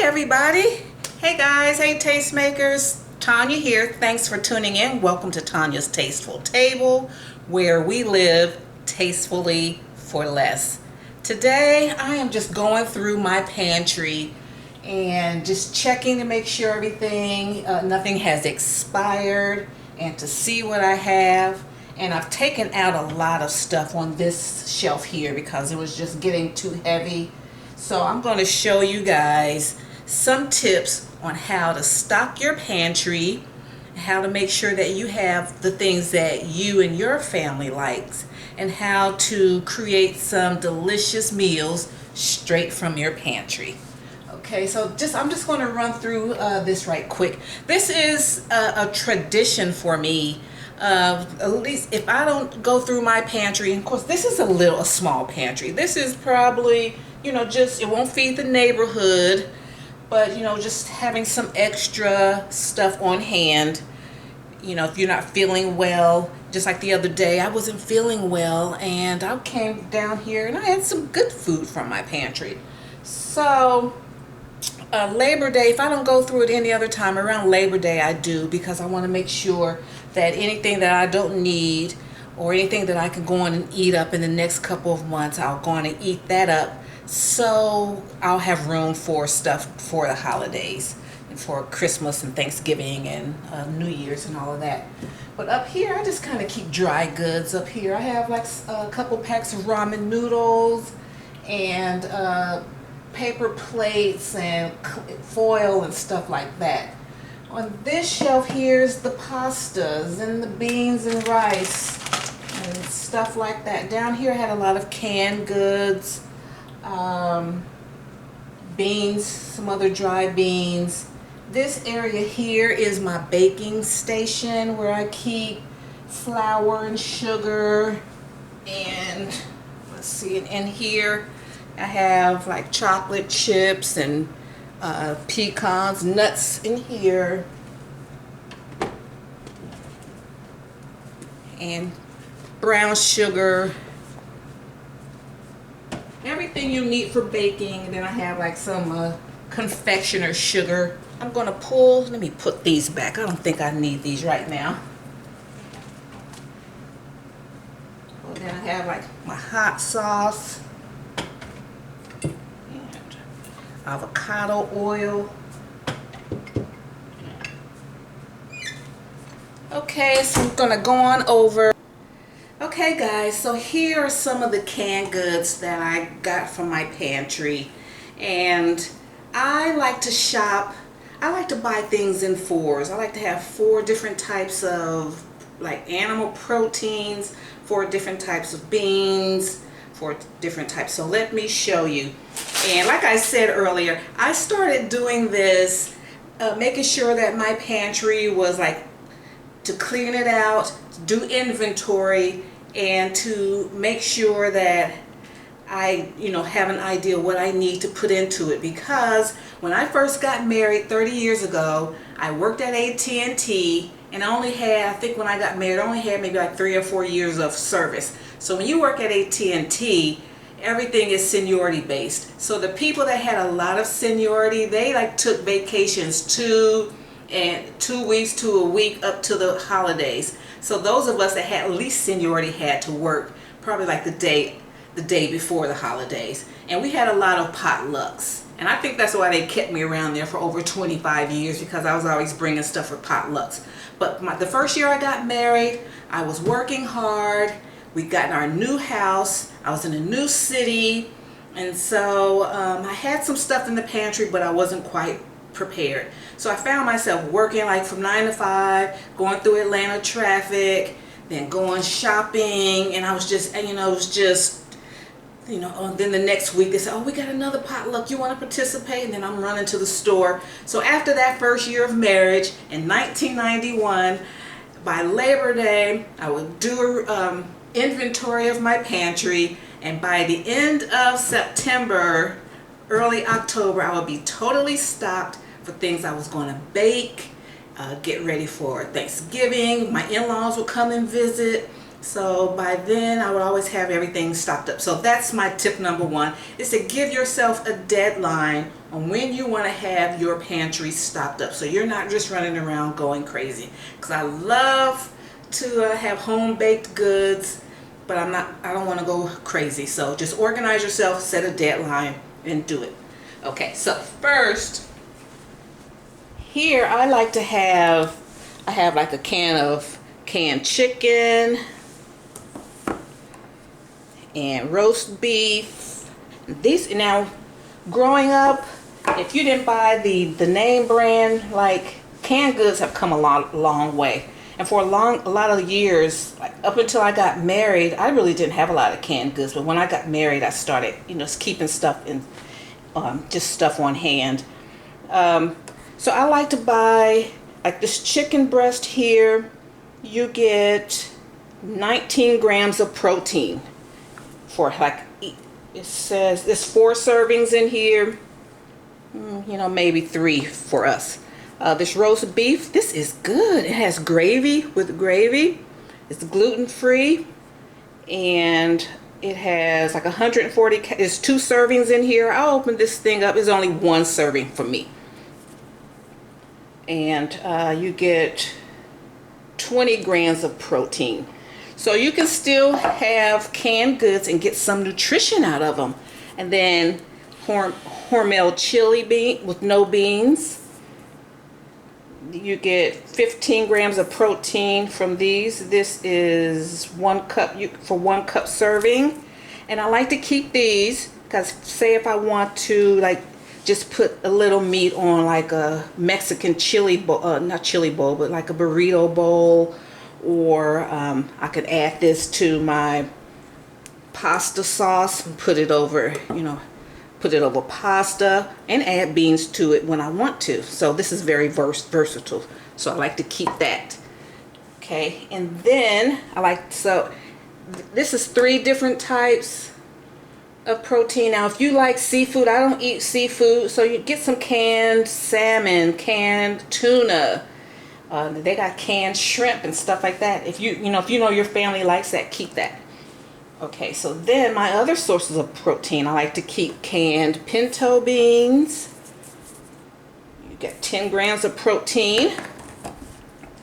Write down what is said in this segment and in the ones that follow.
everybody. Hey guys, hey tastemakers. Tanya here. Thanks for tuning in. Welcome to Tanya's Tasteful Table, where we live tastefully for less. Today I am just going through my pantry and just checking to make sure everything, nothing has expired, and to see what I have. And I've taken out a lot of stuff on this shelf here because it was just getting too heavy. So I'm going to show you guys some tips on how to stock your pantry, how to make sure that you have the things that you and your family likes, and how to create some delicious meals straight from your pantry. Okay, so I'm just going to run through this right quick. This is a tradition for me. At least if I don't go through my pantry, and of course this is a small pantry. This is probably, just, it won't feed the neighborhood, but just having some extra stuff on hand. If you're not feeling well, just like the other day, I wasn't feeling well and I came down here and I had some good food from my pantry. So Labor Day, if I don't go through it any other time, around Labor Day I do, because I want to make sure that anything that I don't need or anything that I can go on and eat up in the next couple of months, I'll go on and eat that up, so I'll have room for stuff for the holidays and for Christmas and Thanksgiving and New Year's and all of that. But up here I just kind of keep dry goods. Up here I have like a couple packs of ramen noodles and paper plates and foil and stuff like that. On this shelf here's the pastas and the beans and rice and stuff like that. Down here I had a lot of canned goods, beans, some other dry beans. This area here is my baking station where I keep flour and sugar, and let's see, in here I have like chocolate chips and pecans, nuts in here, and brown sugar, everything you need for baking. And then I have like some confectioner sugar. I'm gonna let me put these back. I don't think I need these right now. Well, then I have like my hot sauce, avocado oil. Okay, so I'm gonna go on over. Okay guys, so here are some of the canned goods that I got from my pantry. And I like to shop, I like to buy things in fours. I like to have 4 different types of like animal proteins, 4 different types of beans, 4 different types. So let me show you. And like I said earlier, I started doing this, making sure that my pantry was like, to clean it out, to do inventory, and to make sure that I, have an idea what I need to put into it. Because when I first got married 30 years ago, I worked at AT&T, and I only had, I think when I got married, I only had maybe like 3 or 4 years of service. So when you work at AT&T, everything is seniority based. So the people that had a lot of seniority, they like took vacations 2 weeks to a week up to the holidays. So those of us that had at least seniority had to work probably like the day before the holidays. And we had a lot of potlucks. And I think that's why they kept me around there for over 25 years, because I was always bringing stuff for potlucks. But the first year I got married, I was working hard. We'd gotten our new house. I was in a new city. And so I had some stuff in the pantry, but I wasn't quite prepared. So I found myself working like from 9 to 5, going through Atlanta traffic, then going shopping, and I was just, it was just, then the next week they said, oh, we got another potluck, you want to participate? And then I'm running to the store. So after that first year of marriage in 1991, by Labor Day, I would do inventory of my pantry, and by the end of September, early October, I would be totally stocked for things I was going to bake, get ready for Thanksgiving. My in-laws would come and visit. So by then I would always have everything stocked up. So that's my tip number one, is to give yourself a deadline on when you want to have your pantry stocked up, so you're not just running around going crazy. Because I love to have home baked goods, but I don't want to go crazy. So just organize yourself, set a deadline, and do it. Okay, so first, here I like to have, I have like a can of canned chicken and roast beef. These, now growing up, if you didn't buy the name brand, like, canned goods have come a long way. And for a lot of years, like up until I got married, I really didn't have a lot of canned goods. But when I got married, I started, keeping stuff in, just stuff on hand. So I like to buy, like this chicken breast here, you get 19 grams of protein for, like, it says there's 4 servings in here, maybe 3 for us. This roast beef, this is good. It has gravy, it's gluten-free, and it has like 140, there's 2 servings in here. I'll open this thing up, it's only 1 serving for me. And you get 20 grams of protein. So you can still have canned goods and get some nutrition out of them. And then Hormel chili bean with no beans. You get 15 grams of protein from these. This is 1 cup for 1 cup serving. And I like to keep these because, say if I want to, like, just put a little meat on, like a Mexican chili bowl, not chili bowl, but like a burrito bowl, or I could add this to my pasta sauce and put it over, put it over pasta, and add beans to it when I want to. So this is very versatile. So I like to keep that. Okay, and then so this is 3 different types of protein. Now if you like seafood, I don't eat seafood, so you get some canned salmon, canned tuna. They got canned shrimp and stuff like that. If you know your family likes that, keep that. Okay, so then my other sources of protein, I like to keep canned pinto beans. You get 10 grams of protein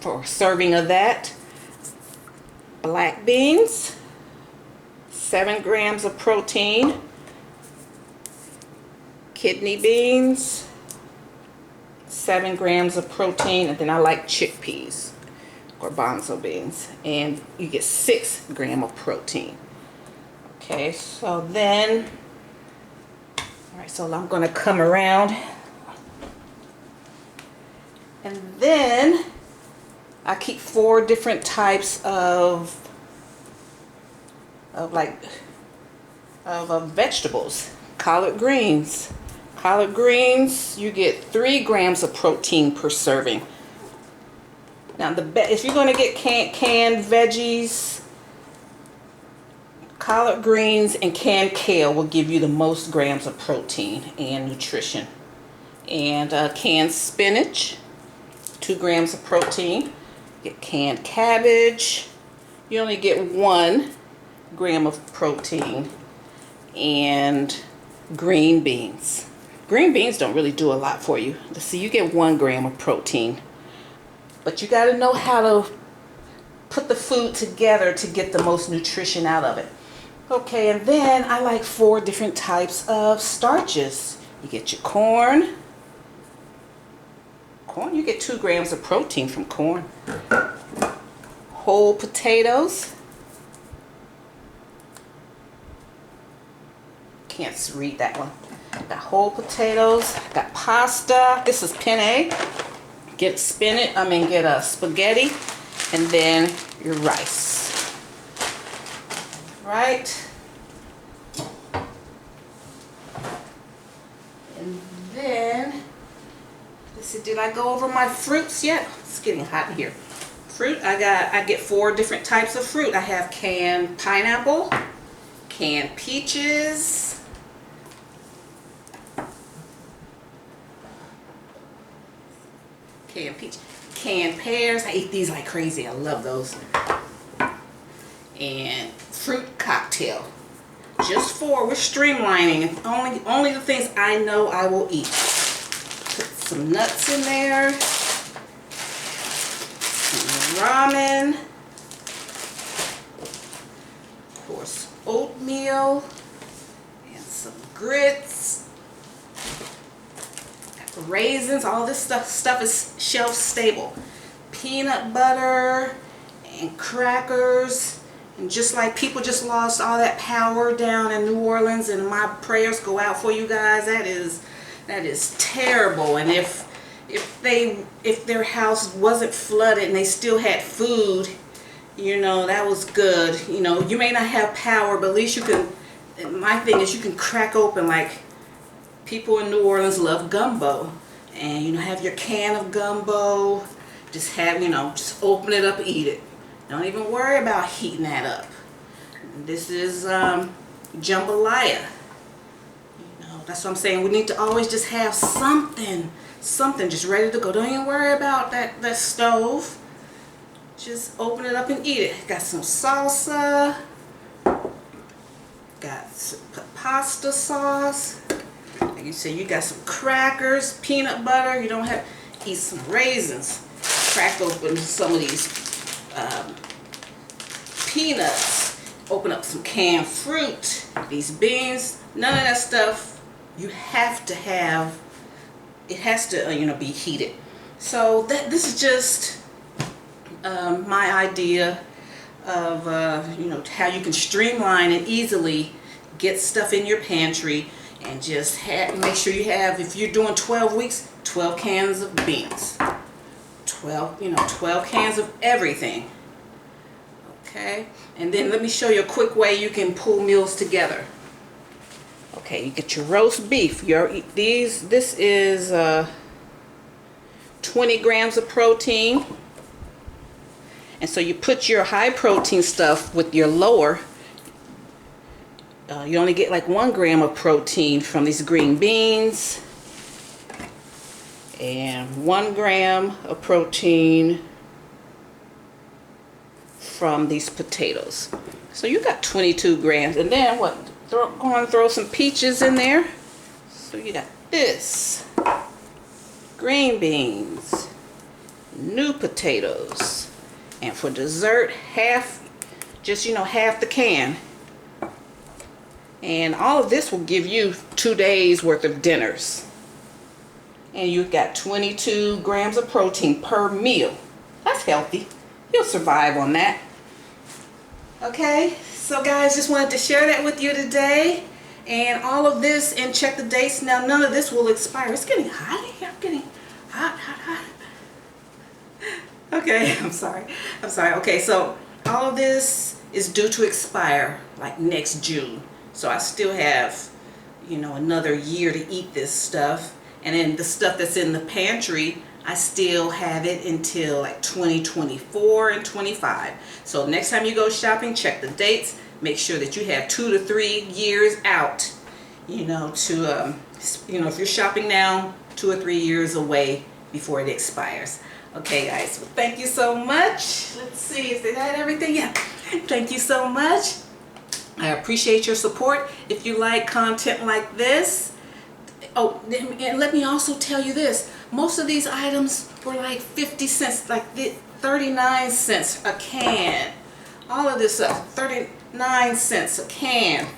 for a serving of that. Black beans, 7 grams of protein. Kidney beans, 7 grams of protein. And then I like chickpeas, garbanzo beans, and you get 6 grams of protein. Okay, so then, all right, so I'm going to come around, and then I keep 4 different types of vegetables. Collard greens. Collard greens, you get 3 grams of protein per serving. Now, if you're going to get canned veggies, collard greens and canned kale will give you the most grams of protein and nutrition. And canned spinach, 2 grams of protein. Get canned cabbage, you only get 1 gram of protein. And green beans. Green beans don't really do a lot for you. Let's see, you get 1 gram of protein. But you got to know how to put the food together to get the most nutrition out of it. Okay, and then I like 4 different types of starches. You get your corn. Corn, you get 2 grams of protein from corn. Whole potatoes. Can't read that one. Got whole potatoes. Got pasta. This is penne. Get get a spaghetti, and then your rice. Right? And then, let's see, did I go over my fruits yet? It's getting hot in here. Fruit, I get 4 different types of fruit. I have canned pineapple, canned peaches, canned pears. I eat these like crazy. I love those. and fruit cocktail. Just 4. We're streamlining. Only the things I know I will eat. Put some nuts in there. Some ramen. Of course, oatmeal. And some grits. Got raisins. All this stuff is shelf stable. Peanut butter and crackers. And just like people just lost all that power down in New Orleans, and my prayers go out for you guys. That is terrible. And if their house wasn't flooded and they still had food, you know, that was good. You know, you may not have power, but at least you can. My thing is, you can crack open, like people in New Orleans love gumbo, and you know, have your can of gumbo. Just have, you know, just open it up, eat it. Don't even worry about heating that up. This is jambalaya. You know, that's what I'm saying. We need to always just have something just ready to go. Don't even worry about that stove. Just open it up and eat it. Got some salsa. Got some pasta sauce. Like you said, you got some crackers, peanut butter. You don't have, eat some raisins. Crack open some of these peanuts, open up some canned fruit, these beans. None of that stuff you have to have. It has to you know, be heated. So this is just my idea of you know, how you can streamline and easily get stuff in your pantry, and just make sure you have, if you're doing 12 weeks, 12 cans of beans. 12 cans of everything. Okay, and then let me show you a quick way you can pull meals together. Okay, you get your roast beef. This is 20 grams of protein, and so you put your high protein stuff with your lower. You only get like 1 gram of protein from these green beans, and 1 gram of protein from these potatoes. So you got 22 grams. And then what? Go and throw some peaches in there. So you got this. Green beans. New potatoes. And for dessert, half the can. And all of this will give you 2 days worth of dinners. And you've got 22 grams of protein per meal. That's healthy. You'll survive on that. Okay, so guys, just wanted to share that with you today. And all of this, and check the dates. Now, none of this will expire. It's getting hot here. I'm getting hot. Okay, I'm sorry. Okay, so all of this is due to expire like next June. So I still have, you know, another year to eat this stuff. And then the stuff that's in the pantry, I still have it until like 2024 and 25. So next time you go shopping, check the dates. Make sure that you have 2 to 3 years out, you know, to, you know, if you're shopping now, 2 or 3 years away before it expires. Okay, guys, well, thank you so much. Let's see, is that everything? Yeah, thank you so much. I appreciate your support. If you like content like this, oh, and let me also tell you this. Most of these items were like 50 cents, like 39 cents a can. All of this stuff, 39 cents a can.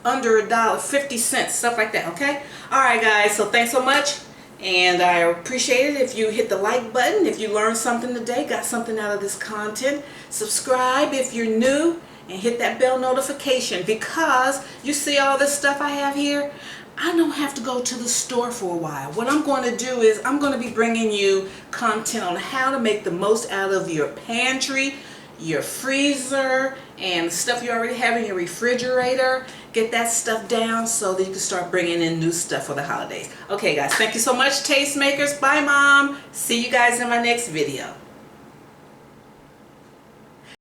Under $1, 50 cents, stuff like that, okay? Alright guys, so thanks so much. And I appreciate it if you hit the like button, if you learned something today, got something out of this content. Subscribe if you're new, and hit that bell notification, because you see all this stuff I have here. I don't have to go to the store for a while. What I'm going to do is I'm going to be bringing you content on how to make the most out of your pantry, your freezer, and stuff you already have in your refrigerator. Get that stuff down so that you can start bringing in new stuff for the holidays. Okay guys, thank you so much, tastemakers. Bye Mom. See you guys in my next video.